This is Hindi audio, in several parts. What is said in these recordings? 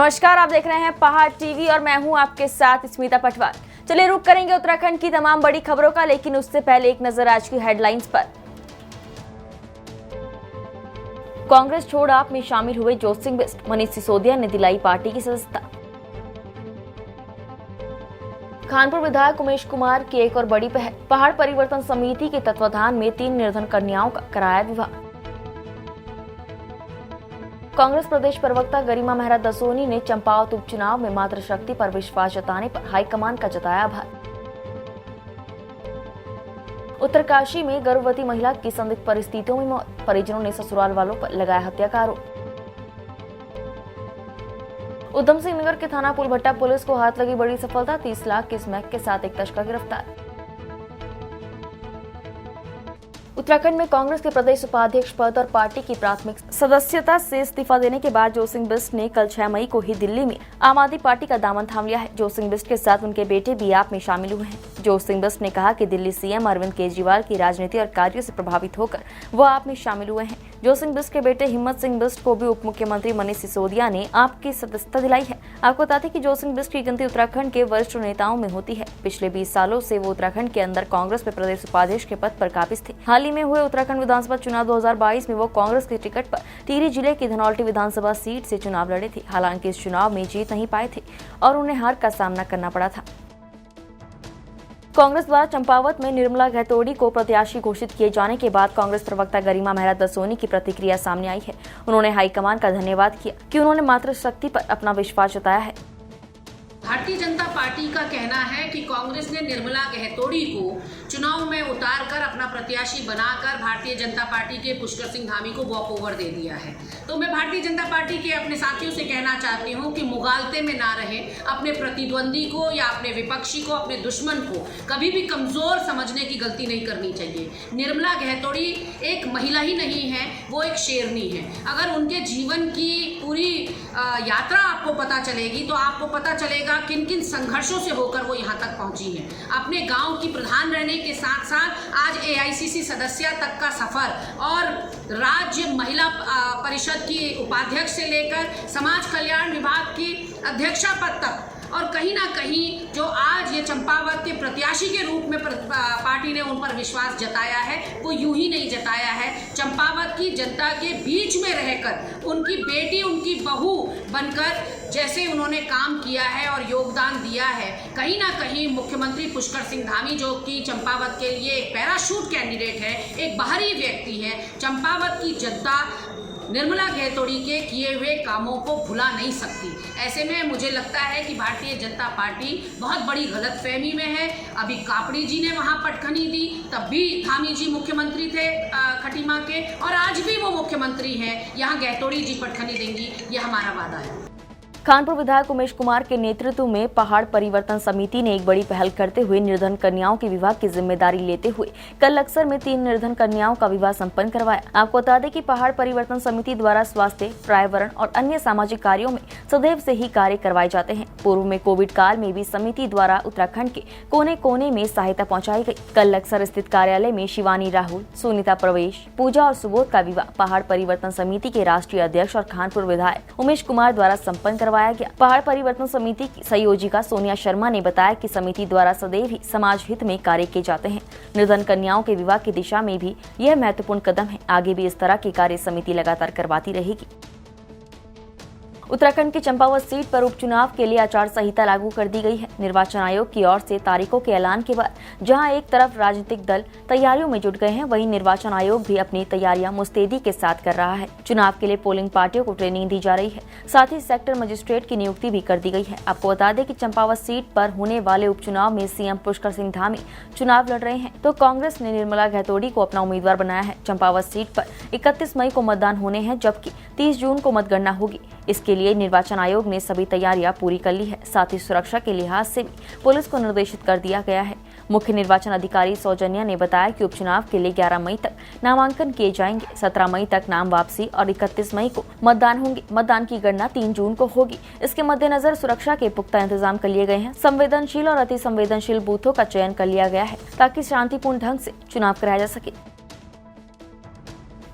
नमस्कार, आप देख रहे हैं पहाड़ टीवी और मैं हूं आपके साथ स्मिता पटवार। चलिए रुक करेंगे उत्तराखंड की तमाम बड़ी खबरों का, लेकिन उससे पहले एक नजर आज की हेडलाइंस पर। कांग्रेस छोड़ आप में शामिल हुए ज्योतिसिंह बिष्ट, मनीष सिसोदिया ने दिलाई पार्टी की सदस्यता। कानपुर विधायक उमेश कुमार की एक और बड़ी पहल, पहाड़ परिवर्तन समिति के तत्वाधान में 3 निर्धन कन्याओं का कराया विवाह। कांग्रेस प्रदेश प्रवक्ता गरिमा मेहरा दसोनी ने चंपावत उपचुनाव में मातृशक्ति पर विश्वास जताने पर हाईकमान का जताया आभार। उत्तरकाशी में गर्भवती महिला की संदिग्ध परिस्थितियों में मौत, परिजनों ने ससुराल वालों पर लगाया हत्या का आरोप। उधम सिंह नगर के थाना पुलभट्टा पुलिस को हाथ लगी बड़ी सफलता, 30 लाख की स्मैक के साथ एक तस्कर गिरफ्तार। उत्तराखंड में कांग्रेस के प्रदेश उपाध्यक्ष पद और पार्टी की प्राथमिक सदस्यता से इस्तीफा देने के बाद ज्योतिसिंह बिष्ट ने कल 6 मई को ही दिल्ली में आम आदमी पार्टी का दामन थाम लिया है। ज्योतिसिंह बिष्ट के साथ उनके बेटे भी आप में शामिल हुए हैं। ज्योतिसिंह बिष्ट ने कहा कि दिल्ली सीएम अरविंद केजरीवाल की राजनीति और कार्यों से प्रभावित होकर वो आप में शामिल हुए हैं। ज्योतिसिंह बिष्ट के बेटे हिम्मत सिंह बिष्ट को भी उप मुख्यमंत्री मनीष सिसोदिया ने आपकी सदस्यता दिलाई है। आपको बता दें कि ज्योतिसिंह बिष्ट की गिनती उत्तराखंड के वरिष्ठ नेताओं में होती है। पिछले 20 सालों से वो उत्तराखंड के अंदर कांग्रेस में प्रदेश उपाध्यक्ष के पद पर काबिज थे। हाल ही में हुए उत्तराखंड विधानसभा चुनाव 2022 में वो कांग्रेस के टिकट पर टिहरी जिले की धनौल्टी विधानसभा सीट से चुनाव लड़े थे। हालांकि इस चुनाव में जीत नहीं पाए थे और उन्हें हार का सामना करना पड़ा था। कांग्रेस द्वारा चंपावत में निर्मला घैतोड़ी को प्रत्याशी घोषित किए जाने के बाद कांग्रेस प्रवक्ता गरिमा मेहरा दसोनी की प्रतिक्रिया सामने आई है। उन्होंने हाईकमान का धन्यवाद किया कि उन्होंने मातृशक्ति पर अपना विश्वास जताया है। भारतीय जनता पार्टी का कहना है कि कांग्रेस ने निर्मला घैतोड़ी को चुनाव में उतारकर अपना प्रत्याशी बनाकर भारतीय जनता पार्टी के पुष्कर सिंह धामी को वॉक ओवर दे दिया है। तो मैं भारतीय जनता पार्टी के अपने साथियों से कहना चाहती हूं कि मुगालते में ना रहें। अपने प्रतिद्वंदी को या अपने विपक्षी को, अपने दुश्मन को कभी भी कमजोर समझने की गलती नहीं करनी चाहिए। निर्मला घैतोड़ी एक महिला ही नहीं है, वो एक शेरनी है। अगर उनके जीवन की पूरी यात्रा आपको पता चलेगी तो आपको पता चलेगा किन किन संघर्षों से होकर वो यहाँ तक पहुंची है। अपने गांव की प्रधान रहने के साथ साथ आज AICC सदस्य तक का सफर और राज्य महिला परिषद की उपाध्यक्ष से लेकर समाज कल्याण विभाग की अध्यक्षा पद तक, और कहीं ना कहीं जो आज ये चंपावत के प्रत्याशी के रूप में पार्टी ने उन पर विश्वास जताया है, वो यूं ही नहीं जताया है। चंपावत की जनता के बीच में रहकर उनकी बेटी, उनकी बहू बनकर जैसे उन्होंने काम किया है और योगदान दिया है, कहीं ना कहीं मुख्यमंत्री पुष्कर सिंह धामी जो कि चंपावत के लिए एक पैराशूट कैंडिडेट है, एक बाहरी व्यक्ति है, चंपावत की जनता निर्मला घैतोड़ी के किए हुए कामों को भुला नहीं सकती। ऐसे में मुझे लगता है कि भारतीय जनता पार्टी बहुत बड़ी गलतफहमी में है। अभी कापड़ी जी ने वहां पटखनी दी, तब भी धामी जी मुख्यमंत्री थे खटीमा के, और आज भी वो मुख्यमंत्री हैं। यहाँ घैतोड़ी जी पटखनी देंगी, ये हमारा वादा है। कानपुर विधायक उमेश कुमार के नेतृत्व में पहाड़ परिवर्तन समिति ने एक बड़ी पहल करते हुए निर्धन कन्याओं के विवाह की जिम्मेदारी लेते हुए कल अक्सर में 3 निर्धन कन्याओं का विवाह संपन्न करवाया। आपको बता दें कि पहाड़ परिवर्तन समिति द्वारा स्वास्थ्य, पर्यावरण और अन्य सामाजिक कार्यों में सदैव से ही कार्य करवाए जाते हैं। पूर्व में कोविड काल में भी समिति द्वारा उत्तराखंड के कोने कोने में सहायता पहुँचाई गयी। कल अक्सर स्थित कार्यालय में शिवानी राहुल, सुनीता प्रवेश, पूजा और सुबोध का विवाह पहाड़ परिवर्तन समिति के राष्ट्रीय अध्यक्ष और खानपुर विधायक उमेश कुमार द्वारा संपन्न करवाया गया। पहाड़ परिवर्तन समिति की संयोजिका सोनिया शर्मा ने बताया कि समिति द्वारा सदैव ही समाज हित में कार्य किए जाते हैं। निर्धन कन्याओं के विवाह की दिशा में भी यह महत्वपूर्ण कदम है। आगे भी इस तरह के कार्य समिति लगातार करवाती रहेगी। उत्तराखंड की चंपावत सीट पर उपचुनाव के लिए आचार संहिता लागू कर दी गई है। निर्वाचन आयोग की ओर से तारीखों के ऐलान के बाद जहां एक तरफ राजनीतिक दल तैयारियों में जुट गए हैं, वहीं निर्वाचन आयोग भी अपनी तैयारियां मुस्तैदी के साथ कर रहा है। चुनाव के लिए पोलिंग पार्टियों को ट्रेनिंग दी जा रही है, साथ ही सेक्टर मजिस्ट्रेट की नियुक्ति भी कर दी गई है। आपको बता दें कि चंपावत सीट पर होने वाले उपचुनाव में सीएम पुष्कर सिंह धामी चुनाव लड़ रहे हैं, तो कांग्रेस ने निर्मला घैतोड़ी को अपना उम्मीदवार बनाया है। चंपावत सीट पर 31 मई को मतदान होने हैं, जबकि 30 जून को मतगणना होगी। इसके लिए निर्वाचन आयोग ने सभी तैयारियां पूरी कर ली है। साथ ही सुरक्षा के लिहाज से भी पुलिस को निर्देशित कर दिया गया है। मुख्य निर्वाचन अधिकारी सौजन्या ने बताया कि उपचुनाव के लिए 11 मई तक नामांकन किए जाएंगे, 17 मई तक नाम वापसी और 31 मई को मतदान होंगे। मतदान की गणना 3 जून को होगी। इसके मद्देनजर सुरक्षा के पुख्ता इंतजाम कर लिए गए हैं। संवेदनशील और अति संवेदनशील बूथों का चयन कर लिया गया है ताकि शांतिपूर्ण ढंग से चुनाव कराया जा सके।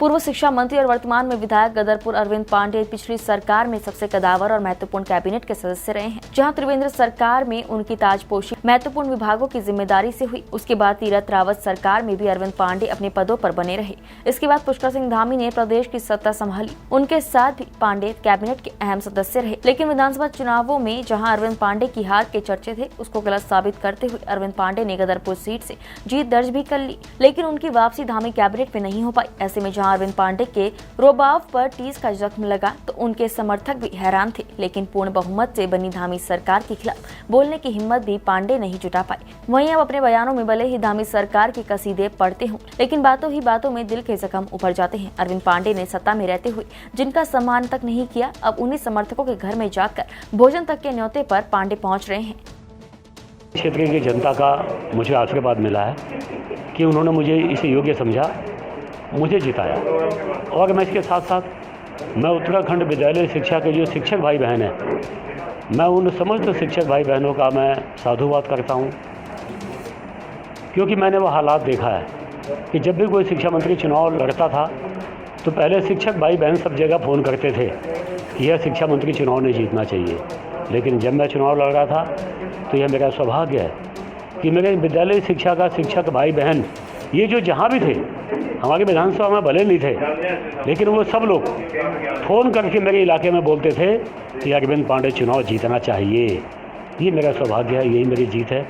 पूर्व शिक्षा मंत्री और वर्तमान में विधायक गदरपुर अरविंद पांडे पिछली सरकार में सबसे कदावर और महत्वपूर्ण कैबिनेट के सदस्य रहे हैं, जहां त्रिवेंद्र सरकार में उनकी ताजपोशी महत्वपूर्ण विभागों की जिम्मेदारी से हुई। उसके बाद तीरथ रावत सरकार में भी अरविंद पांडे अपने पदों पर बने रहे। इसके बाद पुष्कर सिंह धामी ने प्रदेश की सत्ता संभाली। उनके साथ भी पांडे कैबिनेट के अहम सदस्य रहे, लेकिन विधानसभा चुनावों में जहां अरविंद पांडे की हार के चर्चे थे, उसको गलत साबित करते हुए अरविंद पांडे ने गदरपुर सीट से जीत दर्ज भी कर ली, लेकिन उनकी वापसी धामी कैबिनेट में नहीं हो पाई। ऐसे में जहां अरविंद पांडे के रोबाव पर टीस का जख्म लगा तो उनके समर्थक भी हैरान थे, लेकिन पूर्ण बहुमत से बनी धामी सरकार के खिलाफ बोलने की हिम्मत भी पांडे नहीं जुटा पाए। वहीं अब अपने बयानों में भले ही धामी सरकार की कसीदे पढ़ते हों, लेकिन बातों ही बातों में दिल के जख्म उभर जाते हैं। अरविंद पांडे ने सत्ता में रहते हुए जिनका सम्मान तक नहीं किया, अब उन्हीं समर्थकों के घर में जाकर भोजन तक के न्योते पर पांडे पहुंच रहे हैं। क्षेत्र की जनता का मुझे आशीर्वाद मिला है कि उन्होंने मुझे इसे योग्य समझा, मुझे जिताया। और मैं इसके साथ साथ मैं उत्तराखंड विद्यालय शिक्षा के जो शिक्षक भाई बहन हैं, मैं उन समस्त शिक्षक भाई बहनों का मैं साधुवाद करता हूं, क्योंकि मैंने वो हालात देखा है कि जब भी कोई शिक्षा मंत्री चुनाव लड़ता था तो पहले शिक्षक भाई बहन सब जगह फ़ोन करते थे कि यह शिक्षा मंत्री चुनाव नहीं जीतना चाहिए। लेकिन जब मैं चुनाव लड़ रहा था तो यह मेरा सौभाग्य है कि मेरे विद्यालय शिक्षा का शिक्षक भाई बहन ये जो जहाँ भी थे, हमारे विधानसभा में भले नहीं थे, लेकिन वो सब लोग फ़ोन करके मेरे इलाके में बोलते थे कि अरविंद पांडे चुनाव जीतना चाहिए। ये मेरा सौभाग्य है, यही मेरी जीत है।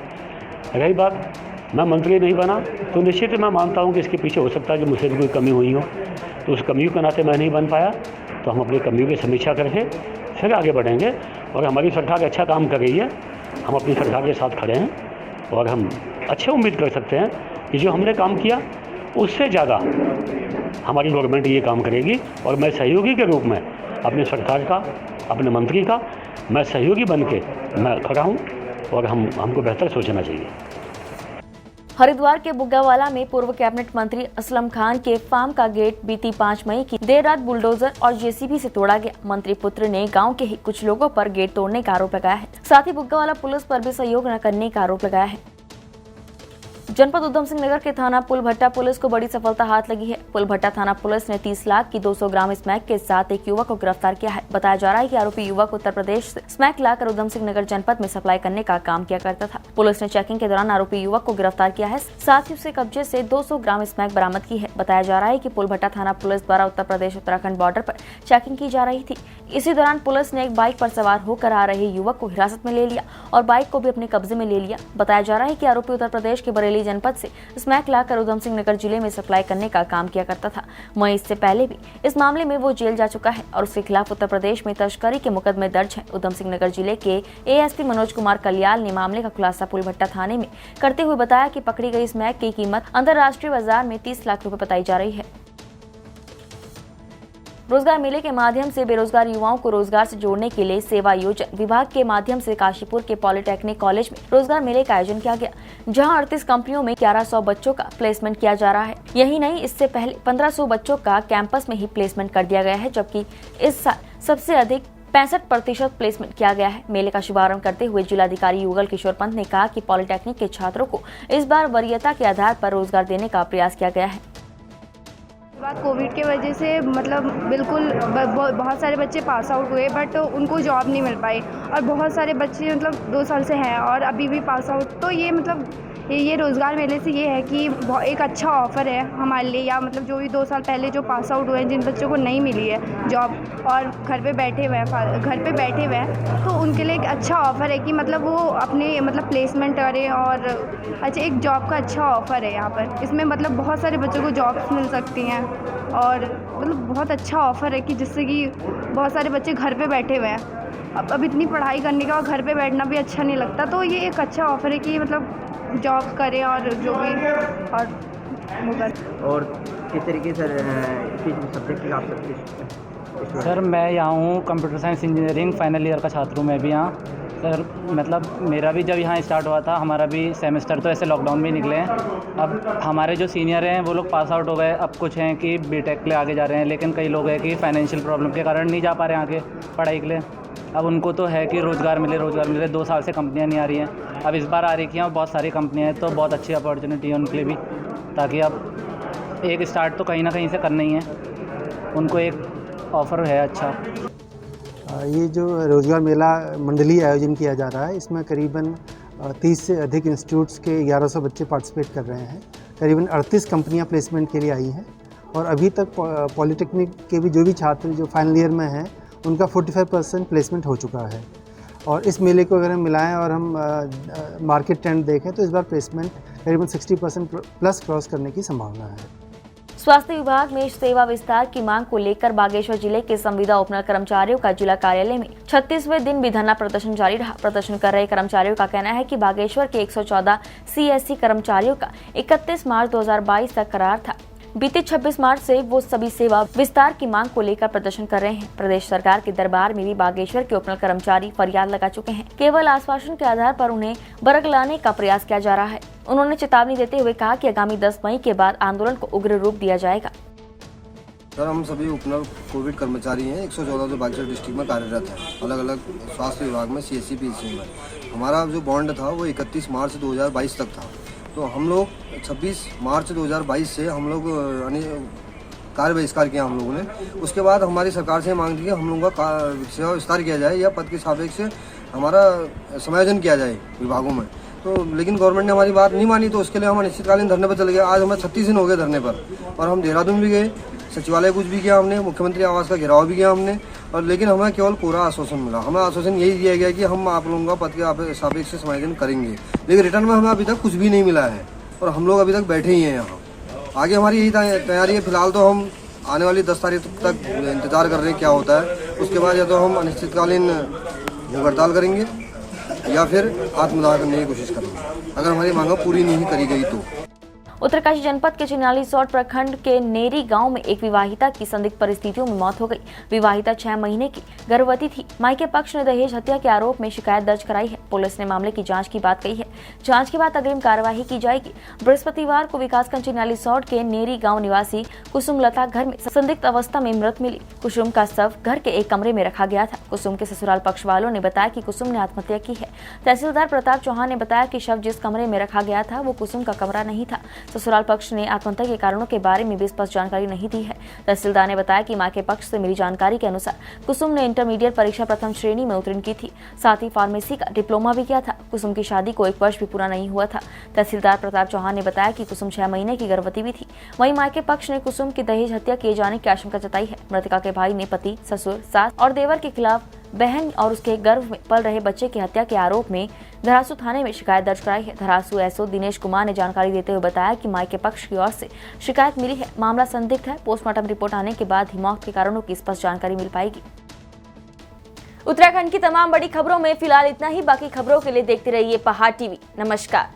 रही बात मैं मंत्री नहीं बना तो निश्चित मैं मानता हूँ कि इसके पीछे हो सकता है कि मुझसे भी कोई कमी हुई हो, तो उस कमियों के नाते मैं नहीं बन पाया। तो हम अपनी कमियों की समीक्षा करके फिर आगे बढ़ेंगे और हमारी सरकार अच्छा काम कर रही है, हम अपनी सरकार के साथ खड़े हैं और हम अच्छे उम्मीद कर सकते हैं कि जो हमने काम किया उससे ज़्यादा हमारी गवर्नमेंट ये काम करेगी। और मैं सहयोगी के रूप में अपनी सरकार का, अपने मंत्री का मैं सहयोगी बन के मैं खड़ा हूँ और हमको बेहतर सोचना चाहिए। हरिद्वार के बुग्गावाला में पूर्व कैबिनेट मंत्री असलम खान के फार्म का गेट बीती 5 मई की देर रात बुलडोजर और जेसीबी से तोड़ा गया। मंत्री पुत्र ने गांव के ही कुछ लोगों पर गेट तोड़ने का आरोप लगाया है। साथ ही बुग्गावाला पुलिस पर भी सहयोग न करने का आरोप लगाया है। जनपद उधम सिंह नगर के थाना पुलभट्टा पुलिस को बड़ी सफलता हाथ लगी है। पुलभट्टा थाना पुलिस ने 30 लाख की 200 ग्राम स्मैक के साथ एक युवक को गिरफ्तार किया है। बताया जा रहा है कि आरोपी युवक उत्तर प्रदेश से स्मैक लाकर उधम सिंह नगर जनपद में सप्लाई करने का काम किया करता था। पुलिस ने चेकिंग के दौरान आरोपी युवक को गिरफ्तार किया है, साथ ही उसके कब्जे से 200 ग्राम स्मैक बरामद की है। बताया जा रहा है कि पुलभट्टा थाना पुलिस द्वारा उत्तर प्रदेश उत्तराखंड बॉर्डर पर चेकिंग की जा रही थी। इसी दौरान पुलिस ने एक बाइक पर सवार होकर आ रहे युवक को हिरासत में ले लिया और बाइक को भी अपने कब्जे में ले लिया। बताया जा रहा है कि आरोपी उत्तर प्रदेश के बरेली जनपद से स्मैक लाकर उधम सिंह नगर जिले में सप्लाई करने का काम किया करता था। वहीं इससे पहले भी इस मामले में वो जेल जा चुका है और उसके खिलाफ उत्तर प्रदेश में तस्करी के मुकदमे दर्ज हैं। उधम सिंह नगर जिले के एएसपी मनोज कुमार कलियाल ने मामले का खुलासा पुलभट्टा थाने में करते हुए बताया कि पकड़ी गई स्मैक की कीमत अंतर्राष्ट्रीय बाजार में 30 लाख रुपए बताई जा रही है। रोजगार मेले के माध्यम से बेरोजगार युवाओं को रोजगार से जोड़ने के लिए सेवा योजन विभाग के माध्यम से काशीपुर के पॉलिटेक्निक कॉलेज में रोजगार मेले का आयोजन किया गया, जहां 38 कंपनियों में 1100 बच्चों का प्लेसमेंट किया जा रहा है। यही नहीं, इससे पहले 1500 बच्चों का कैंपस में ही प्लेसमेंट कर दिया गया है, जबकि इस साल सबसे अधिक 65% प्लेसमेंट किया गया है। मेले का शुभारंभ करते हुए जिलाधिकारी युगल किशोर पंत ने कहा कि पॉलिटेक्निक के छात्रों को इस बार वरीयता के आधार पर रोजगार देने का प्रयास किया गया है। बात कोविड के वजह से मतलब बिल्कुल बहुत सारे बच्चे पास आउट हुए, बट उनको जॉब नहीं मिल पाई और बहुत सारे बच्चे मतलब 2 साल से हैं और अभी भी पास आउट। तो ये मतलब ये रोज़गार मेले से ये है कि एक अच्छा ऑफ़र है हमारे लिए, या मतलब जो भी 2 साल पहले जो पास आउट हुए हैं, जिन बच्चों को नहीं मिली है जॉब और घर पे बैठे हुए हैं, तो उनके लिए एक अच्छा ऑफ़र है कि मतलब वो अपने मतलब प्लेसमेंट करें और अच्छा एक जॉब का अच्छा ऑफ़र है यहाँ पर। इसमें मतलब बहुत सारे बच्चों को जॉब्स मिल सकती हैं और मतलब बहुत अच्छा ऑफ़र है कि जिससे कि बहुत सारे बच्चे घर पे बैठे हुए हैं। अब इतनी पढ़ाई करने का और घर पे बैठना भी अच्छा नहीं लगता, तो ये एक अच्छा ऑफ़र है कि मतलब जॉब करें और जो भी और वो करें। और किस तरीके से किस सब्जेक्ट की आप सकते? सर मैं यहाँ हूँ computer science engineering final year का छात्र हूँ मैं भी यहाँ। सर मतलब मेरा भी जब यहाँ स्टार्ट हुआ था, हमारा भी सेमेस्टर तो ऐसे लॉकडाउन में निकले हैं। अब हमारे जो सीनियर हैं वो लोग पास आउट हो गए, अब कुछ हैं कि बीटेक के लिए आगे जा रहे हैं, लेकिन कई लोग हैं कि फाइनेंशियल प्रॉब्लम के कारण नहीं जा पा रहे हैं आगे पढ़ाई के लिए। अब उनको तो है कि रोज़गार मिले 2 साल से कंपनियाँ नहीं आ रही हैं, अब इस बार आ रही हैं और बहुत सारी कंपनियाँ हैं, तो बहुत अच्छी अपॉर्चुनिटी है उनके लिए भी, ताकि अब एक स्टार्ट तो कहीं ना कहीं से करना ही है। उनको एक ऑफ़र है अच्छा। ये जो रोज़गार मेला मंडलीय आयोजन किया जा रहा है, इसमें करीबन 30 से अधिक इंस्टीट्यूट्स के 1100 बच्चे पार्टिसिपेट कर रहे हैं। करीबन 38 कंपनियां प्लेसमेंट के लिए आई हैं और अभी तक पॉलिटेक्निक के भी जो भी छात्र जो फाइनल ईयर में हैं उनका 45% प्लेसमेंट हो चुका है। और इस मेले को अगर हम मिलाएं और हम मार्केट ट्रेंड देखें तो इस बार प्लेसमेंट करीबन 60% प्लस क्रॉस करने की संभावना है। स्वास्थ्य विभाग में सेवा विस्तार की मांग को लेकर बागेश्वर जिले के संविदा उपनल कर्मचारियों का जिला कार्यालय में 36वें दिन भी धरना प्रदर्शन जारी रहा। प्रदर्शन कर रहे कर्मचारियों का कहना है कि बागेश्वर के 114 CSC कर्मचारियों का 31 मार्च 2022 तक करार था। बीते 26 मार्च से वो सभी सेवा विस्तार की मांग को लेकर प्रदर्शन कर रहे हैं। प्रदेश सरकार के दरबार में भी बागेश्वर के उपनल कर्मचारी फरियाद लगा चुके हैं। केवल आश्वासन के आधार पर उन्हें बरगलाने का प्रयास किया जा रहा है। उन्होंने चेतावनी देते हुए कहा कि आगामी 10 मई के बाद आंदोलन को उग्र रूप दिया जाएगा। सर, हम सभी उपनल कोविड कर्मचारी हैं, 114 जो बागेश्वर डिस्ट्रिक्ट में कार्यरत हैं, अलग अलग स्वास्थ्य विभाग में CSC PSC में। हमारा जो बॉन्ड था वो 31 मार्च 2022 तक था। तो हम लोग 26 मार्च 2022 से हम लोग कार्य बहिष्कार किया हम लोगों ने। उसके बाद हमारी सरकार से मांग थी कि हम लोगों का सेवा विस्तार किया जाए या पद के सापेक्ष हमारा समायोजन किया जाए विभागों में। तो लेकिन गवर्नमेंट ने हमारी बात नहीं मानी, तो उसके लिए हम अनिश्चितकालीन धरने पर चले गए। आज हमें 36 दिन हो गए धरने पर और हम देहरादून भी गए, सचिवालय कुछ भी किया हमने, मुख्यमंत्री आवास का घेराव भी किया हमने, और लेकिन हमें केवल पूरा आश्वासन मिला। हमें आश्वासन यही दिया गया कि हम आप लोगों का पद के सापेक्ष समायोजन करेंगे, लेकिन रिटर्न में हमें अभी तक कुछ भी नहीं मिला है और हम लोग अभी तक बैठे ही हैं यहाँ। आगे हमारी यही तैयारी है। फिलहाल तो हम आने वाली 10 तारीख तक इंतजार कर रहे हैं क्या होता है। उसके बाद या तो हम अनिश्चितकालीन भूख हड़ताल करेंगे या फिर आत्मदाह करने की कोशिश करेंगे, अगर हमारी मांग पूरी नहीं करी गई तो। उत्तरकाशी जनपद के चिन्याली सौट प्रखंड के नेरी गांव में एक विवाहिता की संदिग्ध परिस्थितियों में मौत हो गई। विवाहिता 6 महीने की गर्भवती थी। मायके पक्ष ने दहेज हत्या के आरोप में शिकायत दर्ज कराई है। पुलिस ने मामले की जांच की बात कही है। जांच के बाद अग्रिम कार्यवाही की जाएगी। बृहस्पतिवार को विकासखंड चिन्याली सौट के नेरी गाँव निवासी कुसुम लता घर में संदिग्ध अवस्था में मृत मिली। कुसुम का शव घर के एक कमरे में रखा गया था। कुसुम के ससुराल पक्ष वालों ने बताया कि कुसुम ने आत्महत्या की है। तहसीलदार प्रताप चौहान ने बताया कि शव जिस कमरे में रखा गया था वो कुसुम का कमरा नहीं था। ससुराल पक्ष ने आत्महत्या के कारणों के बारे में भी स्पष्ट जानकारी नहीं दी है। तहसीलदार ने बताया कि मां के पक्ष से मिली जानकारी के अनुसार कुसुम ने इंटरमीडिएट परीक्षा प्रथम श्रेणी में उत्तीर्ण की थी, साथ ही फार्मेसी का डिप्लोमा भी किया था। कुसुम की शादी को 1 वर्ष भी पूरा नहीं हुआ था। तहसीलदार प्रताप चौहान ने बताया कि कुसुम 6 महीने की गर्भवती भी थी। वहीं मां के पक्ष ने कुसुम की दहेज हत्या किए जाने की आशंका जताई है। मृतका के भाई ने पति, ससुर, सास और देवर के खिलाफ बहन और उसके गर्भ में पल रहे बच्चे की हत्या के आरोप में धरासू थाने में शिकायत दर्ज कराई है। धरासू एसओ दिनेश कुमार ने जानकारी देते हुए बताया कि मायके पक्ष की ओर से शिकायत मिली है। मामला संदिग्ध है। पोस्टमार्टम रिपोर्ट आने के बाद ही मौत के कारणों की स्पष्ट जानकारी मिल पाएगी। उत्तराखंड की तमाम बड़ी खबरों में फिलहाल इतना ही। बाकी खबरों के लिए देखते रहिए पहाड़ टीवी। नमस्कार।